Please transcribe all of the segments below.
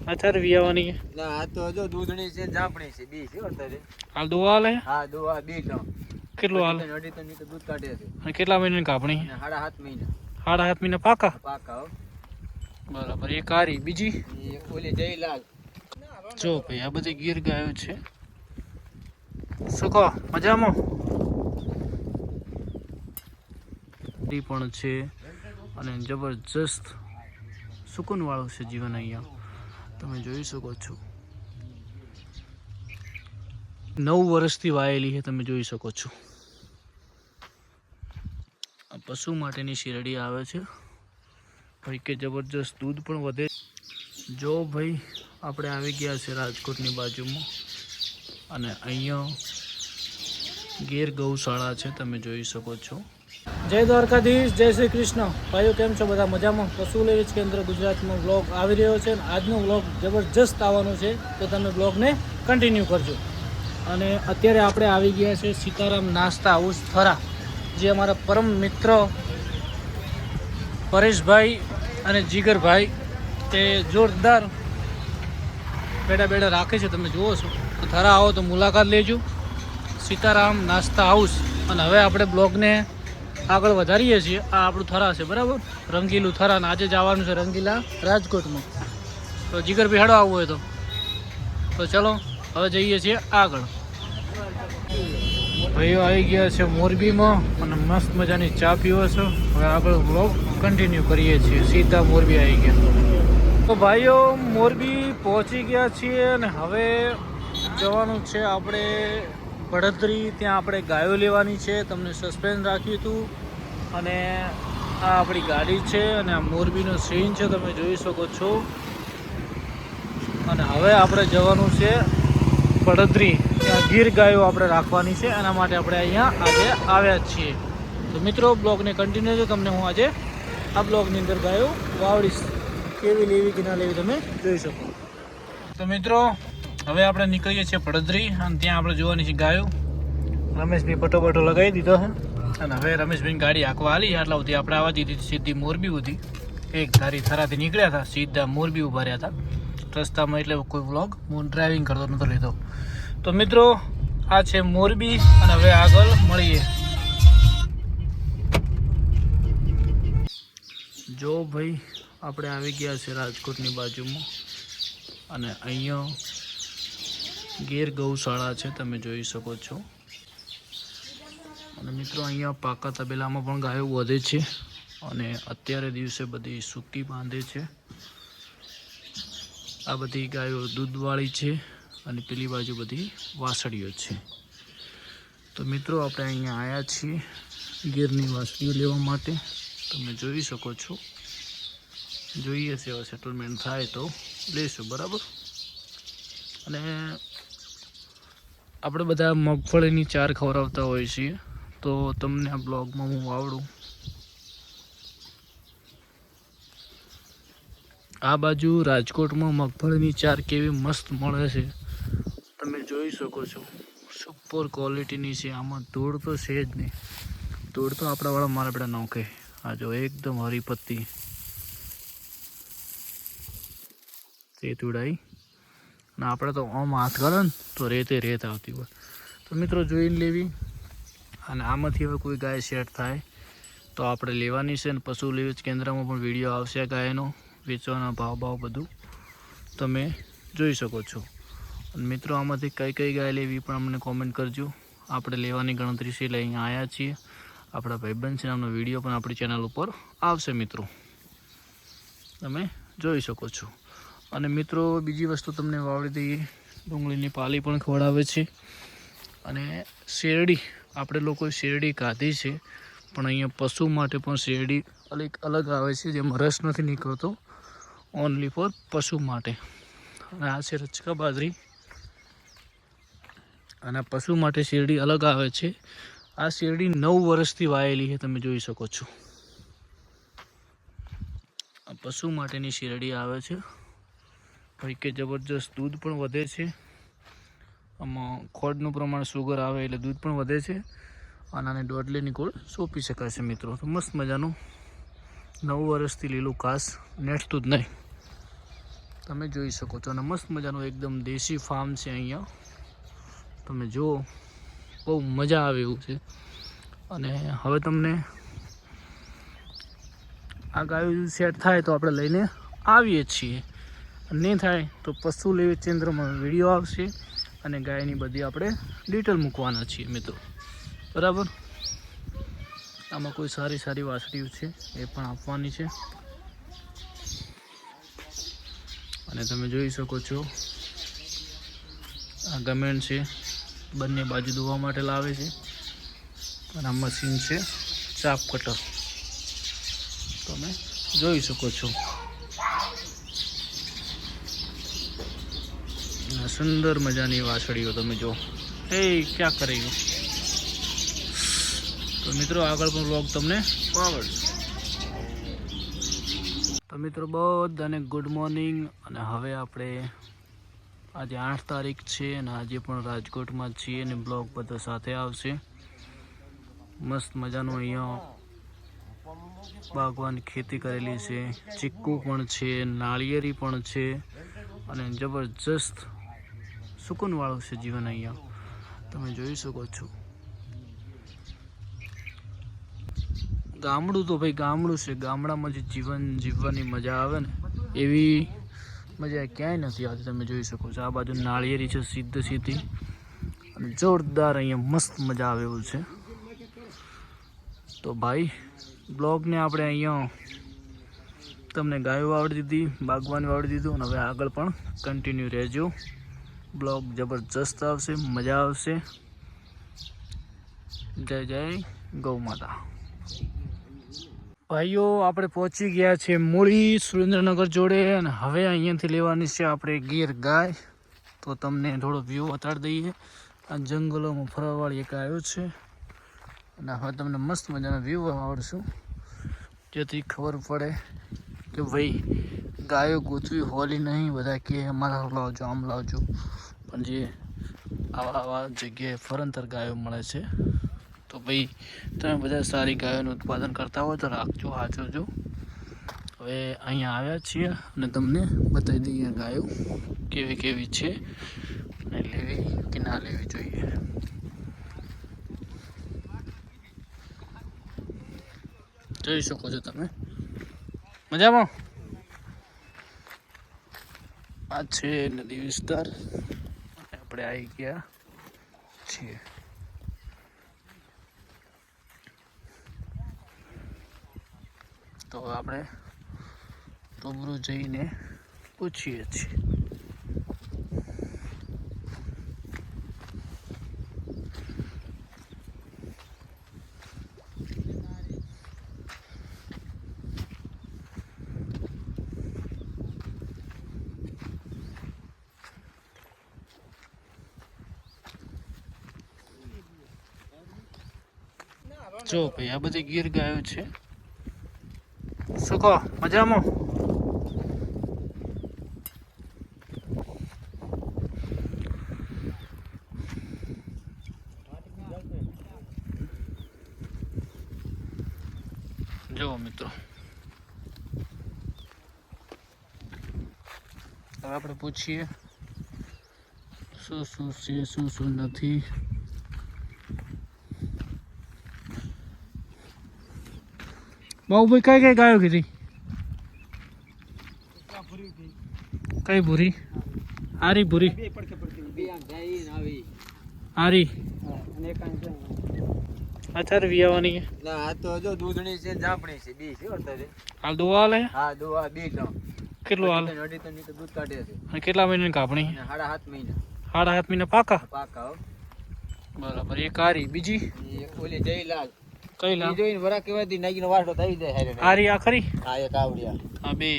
અત્યારે વિયાવાની ના આ તો જો દૂધણી છે જાપણી છે બી છે અત્યારે હાલ દોવા હાલે હા દોવા બી તો કેટલું હાલ અઢી તો નીચે દૂધ કાઢે છે અને કેટલા મહિનાની કાપણી અને 7.5 મહિના 7.5 મહિના પાકા પાકા હો બરાબર એ કારી બીજી એ ઓલી જયલાલ જો ભાઈ આ બધી ગીર ગાયો છે શું કહો મજામાં પણ છે અને જબરજસ્ત સુકૂન વાળું છે જીવન અહીંયા તમે જોઈ શકો છો 9 વર્ષથી વાયેલી છે તમે જોઈ શકો છો આ પશુ માટેની શેરડી આવે છે ભાઈ કે જબરજસ્ત દૂધ પણ વધે જો ભાઈ આપણે આવી ગયા છે રાજકોટની બાજુમાં અને અહીંયા ગીર ગૌશાળા છે તમે જોઈ શકો છો જય દ્વારકાધીશ જય શ્રી કૃષ્ણ ભાઈઓ કેમ છો બધા મજામાં પશુ લેવીજ કેન્દ્ર ગુજરાતનો વ્લોગ આવી રહ્યો છે અને આજનો વ્લોગ જબરજસ્ત આવવાનો છે તો તમે વ્લોગને કન્ટિન્યુ કરજો અને અત્યારે આપણે આવી ગયા છે સીતારામ નાસ્તા હાઉસ થરા જે અમારા પરમ મિત્ર પરેશભાઈ અને જીગરભાઈ તે જોરદાર બેડા રાખે છે તમે જુઓ છો તો થરા આવો તો મુલાકાત લેજો સીતારામ નાસ્તા હાઉસ અને હવે આપણે બ્લોગને આગળ વધારીએ છીએ આ આપણું થરા છે બરાબર રંગીલું થરા અને આજે જવાનું છે રંગીલા રાજકોટમાં તો જીગરભાઈ હેડો આવવું હોય તો ચલો હવે જઈએ છીએ આગળ ભાઈઓ આવી ગયા છે મોરબીમાં અને મસ્ત મજાની ચા પીવો છો હવે આગળ બ્લોગ કન્ટિન્યુ કરીએ છીએ સીધા મોરબી આવી ગયા તો ભાઈઓ મોરબી પહોંચી ગયા છીએ અને હવે જવાનું છે આપણે ભડતરી ત્યાં આપણે ગાયો લેવાની છે તમને સસ્પેન્સ રાખ્યું હતું અને આ આપણી ગાડી છે અને આ મોરબીનો સીન છે તમે જોઈ શકો છો અને હવે આપણે જવાનું છે ભડતરી ત્યાં ગીર ગાયો આપણે રાખવાની છે એના માટે આપણે અહીંયા આજે આવ્યા છીએ તો મિત્રો બ્લોગને કન્ટિન્યુ છે તમને હું આજે આ બ્લોગની અંદર ગાયો વાવડીશ કેવી લેવી કે ના લેવી તમે જોઈ શકો તો મિત્રો હવે આપણે નીકળીએ છીએ ભડતરી અને ત્યાં આપણે જોવાની છે ગાયો રમેશભાઈ પટો લગાવી દીધો છે અને હવે રમેશભાઈની ગાડી આંકવા આલી આટલા સુધી આપણે આવવા દીધી સીધી મોરબી સુધી એક ધારી થરાથી નીકળ્યા હતા સીધા મોરબી ઉભા રહ્યા હતા રસ્તામાં એટલે કોઈ વ્લોગ હું ડ્રાઇવિંગ કરતો નહોતો લીધો તો મિત્રો આ છે મોરબી અને હવે આગળ મળીએ જો ભાઈ આપણે આવી ગયા છે રાજકોટની બાજુમાં અને અહીંયા ગીર ગૌશાળા છે તમે જોઈ શકો છો અને મિત્રો અહીંયા પાકા તબેલામાં પણ ગાયો વધે છે અને અત્યારે દિવસે બધી સૂકી બાંધે છે આ બધી ગાયો દૂધવાળી છે અને પેલી બાજુ બધી વાસળીઓ છે તો મિત્રો આપણે અહીંયા આવ્યા છીએ ગીરની વાસળીઓ લેવા માટે તમે જોઈ શકો છો જોઈએ છે હવે સેટલમેન્ટ થાય તો લઈશું બરાબર અને આપણે બધા મગફળીની ચાર ખવડાવતા હોઈએ છીએ તો તમને આ બ્લોગમાં હું આવડું આ બાજુ રાજકોટમાં મગફળીની ચાર કેવી મસ્ત મળે છે તમે જોઈ શકો છો સુપર ક્વોલિટીની છે આમાં ધૂળ તો છે જ નહીં ધૂળ તો આપણાવાળા મારા બેટા નોખે આ જો એકદમ હરી પત્તી તે તુડાઈ અને આપણે તો આમ હાથ કરે ને તો રેત આવતી હોય તો મિત્રો જોઈને લેવી અને આમાંથી હવે કોઈ ગાય સેટ થાય તો આપણે લેવાની છે અને પશુ લેવીજ કેન્દ્રમાં પણ વિડીયો આવશે ગાયનો વેચવાના ભાવ બધું તમે જોઈ શકો છો અને મિત્રો આમાંથી કઈ ગાય લેવી પણ અમને કોમેન્ટ કરજો આપણે લેવાની ગણતરી છે એટલે અહીંયા આવ્યા છીએ આપણા ભાઈબંધ છે નામનો વિડીયો પણ આપણી ચેનલ ઉપર આવશે મિત્રો તમે જોઈ શકો છો અને મિત્રો બીજી વસ્તુ તમને વાવડી દઈએ ડુંગળીની પાલી પણ ખવડાવે છે અને શેરડી આપણે લોકોએ શેરડી ખાધી છે પણ અહીંયા પશુ માટે પણ શેરડી અલગ આવે છે જેમાં રસ નથી નીકળતો ઓનલી ફોર પશુ માટે અને આ છે રચકા બાજરી અને પશુ માટે શેરડી અલગ આવે છે આ શેરડી 9 વર્ષથી વાયેલી છે તમે જોઈ શકો છો આ પશુ માટેની શેરડી આવે છે ભાઈ કે જબરજસ્ત દૂધ પણ વધે છે આમાં ખોડનું પ્રમાણ સુગર આવે એટલે દૂધ પણ વધે છે અને આને 1.5 લીટરની ગોળ સોંપી શકાય છે મિત્રો તો મસ્ત મજાનું 9 વર્ષથી લીલું ઘાસ નેઠતું જ નહીં તમે જોઈ શકો છો. અને મસ્ત મજાનું એકદમ દેશી ફાર્મ છે અહીંયા. તમે જુઓ, બહુ મજા આવે એવું છે. અને હવે તમને આ ગાયું સેટ થાય તો આપણે લઈને આવીએ છીએ. નહીં થાય તો પશુ લેવી કેન્દ્રમાં વિડીયો આવશે અને ગાયની બધી આપણે ડિટેલ મૂકવાના છીએ મિત્રો. બરાબર. આમાં કોઈ સારી સારી વાછડીઓ છે એ પણ આપવાની છે. અને તમે જોઈ શકો છો આ ગમેન્ટ છે, બંને બાજુ ધોવા માટે લાવે છે. અને આ મશીન છે ચાપ કટર, તમે જોઈ શકો છો. સુંદર મજાની વાછડીઓ તમે જો. એ ક્યાં કરી ગયું? તો મિત્રો આગળ પણ વ્લોગ તમને આવડશે. તો મિત્રો બધાને ગુડ મોર્નિંગ. અને હવે આપણે આજે 8 તારીખ છે અને આજે પણ રાજકોટમાં છીએ અને બ્લોગ બધો સાથે આવશે. મસ્ત મજાનું અહીંયા બાગવાની ખેતી કરેલી છે, ચીકુ પણ છે, નાળિયેરી પણ છે અને જબરજસ્ત સુકૂનવાળું છે જીવન અહીંયા. તમે જોઈ શકો છો. ગામડું તો ભાઈ ગામડું છે. ગામડામાં જે જીવન જીવવાની મજા આવે ને એવી મજા ક્યાંય નથી આવતી. તમે જોઈ શકો છો આ બાજુ નાળિયેરી છે સીધી અને જોરદાર અહીંયા મસ્ત મજા આવે એવું છે. તો ભાઈ બ્લોગને આપણે અહીંયા તમને ગાયો વાવડી દીધી, બાગવાની વાવડી દીધું અને હવે આગળ પણ કન્ટિન્યુ રહેજો. બ્લોગ જબરજસ્ત આવશે, મજા આવશે. જય જય ગૌ માતા. ભાઈઓ આપણે પહોંચી ગયા છે મૂળી સુરેન્દ્રનગર જોડે અને હવે અહીંયાથી લેવાની છે આપણે ગીર ગાય. તો તમને થોડો વ્યૂ બતાડી દઈએ. આ જંગલોમાં ફરવાવાળી એક આવ્યો છે અને હવે તમને મસ્ત મજાનો વ્યૂ આવડશું, જેથી ખબર પડે કે ભાઈ ગાયો ગોતવી હોલી નહીં. બધા કે અમારા લાવજો, આમ લાવજો, પણ જે આવા જગ્યાએ ફરંતર ગાયો મળે છે. તો ભાઈ તમે બધા સારી ગાયોનું ઉત્પાદન કરતા હોય તો રાખજો, સાચવજો. હવે અહીંયા આવ્યા છીએ અને તમને બતાવી દઈએ ગાયો કેવી કેવી છે અને લેવી કે ના લેવી જોઈએ. જોઈ શકો છો તમે. મજામાં. આ છે નદી વિસ્તાર. આપણે આવી ગયા છીએ. તો આપણે રૂબરૂ જઈને પૂછીએ છીએ. જો ભાઈ આ બધી ગીર ગાયો છે. શું કહો? મજામાં? જો મિત્રો હવે આપણે પૂછીએ શું શું છે, શું શું નથી. બાબુભાઈ કઈ કઈ ગાયો કીધી? કઈ ભૂરી? આરી ભૂરી? આરી અત્યારે વિયાવાની છે. ના આ તો જો દૂધણી છે ને જાપણી છે, બે છે અત્યારે. હાલ દોવા હાલે? હા દોવા બે ત્રણ. કેટલું હાલ? 2.5 લીટર દૂધ કાઢે છે. અને કેટલા મહિનાની કાપણી? 7.5 મહિના. 7.5 મહિના પાકા? પાકા હો. બરાબર. એક આરી, બીજી ઓલી જયલાલ. કઈ લાવ? જોઈને વરા કેવાથી નાગીનો વાસડો થઈ જાય હારે. આરી આ ખરી? હા એક આવડિયા. હા બે.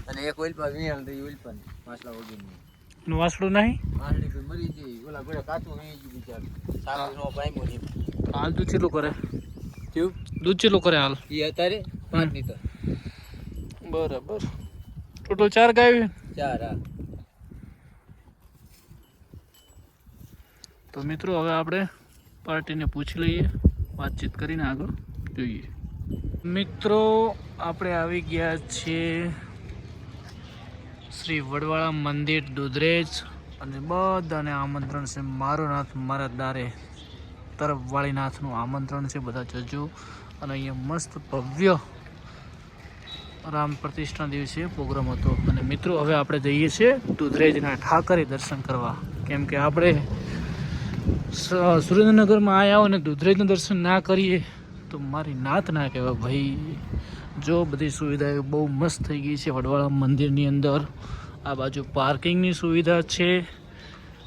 અને એક ઓલપા વિયાલ થઈ ઓલપા માસલા વગરની. નું વાસડું નહીં? મારડી તો મરી ગઈ. ઓલા ગોળે કાચું નહીં ગયું બિચારું. સારો નો પાઈમો નહીં. હાલ દૂધ કેટલું કરે? કેવું? દૂધ કેટલું કરે હાલ? ઈ અત્યારે 5 લીટર. બરાબર. ટોટલ 4 ગાયો? 4 હા. તો મિત્રો હવે આપણે પાર્ટીને પૂછી લઈએ, વાતચીત કરીને આગળ જોઈએ. મિત્રો આપણે આવી ગયા છીએ શ્રી વડવાળા મંદિર દુધરેજ અને બધાને આમંત્રણ છે. મારો નાથ મારા દારે તરફ વાળીનાથનું આમંત્રણ છે, બધા જજો. અને અહીંયા મસ્ત ભવ્ય રામ પ્રતિષ્ઠા દિવસે પ્રોગ્રામ હતો. અને મિત્રો હવે આપણે જઈએ છીએ દુધરેજના ઠાકરે દર્શન કરવા, કેમ કે આપણે સુરેન્દ્રનગરમાં આવ્યા હોય ને દુધરેજના દર્શન ના કરીએ તો મારી નાત ના કહેવાય ભાઈ. જો બધી સુવિધા બહુ મસ્ત થઈ ગઈ છે વડવાળા મંદિરની અંદર. આ બાજુ પાર્કિંગની સુવિધા છે,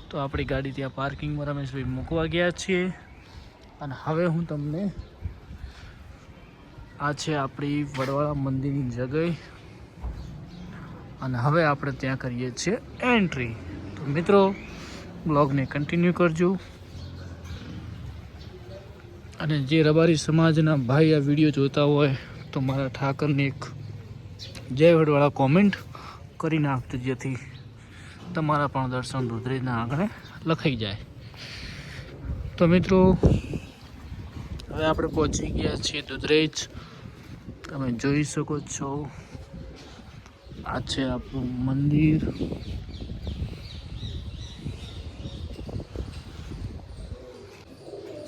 તો આપણી ગાડી ત્યાં પાર્કિંગમાં રમેશભાઈ મૂકવા ગયા છીએ. અને હવે હું તમને આ છે આપણી વડવાળા મંદિરની જગ્યા, અને હવે આપણે ત્યાં કરીએ છીએ એન્ટ્રી. તો મિત્રો બ્લોગને કન્ટિન્યુ કરજો. અને જે રબારી સમાજના ભાઈ આ વિડીયો જોતા હોય તો મારા ઠાકરને એક જય વડવાળા કોમેન્ટ કરી નાખજો, જેથી તમારા પણ દર્શન દુધરેજના આંગણે લખાઈ જાય. તો મિત્રો હવે આપણે પહોંચી ગયા છીએ દુધરેજ. તમે જોઈ શકો છો આ છે આપણું મંદિર.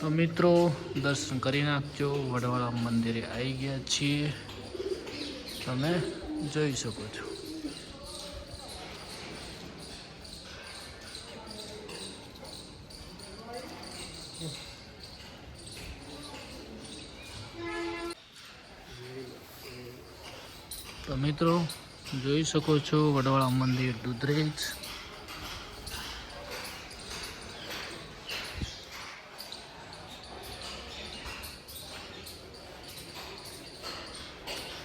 તો મિત્રો દર્શન કરી નાખજો. વડવાળા મંદિરે આવી ગયા છીએ, તમે જોઈ શકો છો. તો મિત્રો જોઈ શકો છો વડવાળા મંદિર દુધરેજ.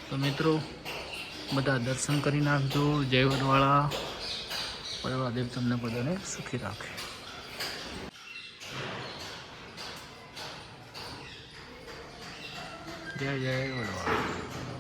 તો મિત્રો બધા દર્શન કરી નાખજો. જય વડવાળા. વડવાળા દેવ તમને બધાને સુખી રાખે. જય જય વડવાળા.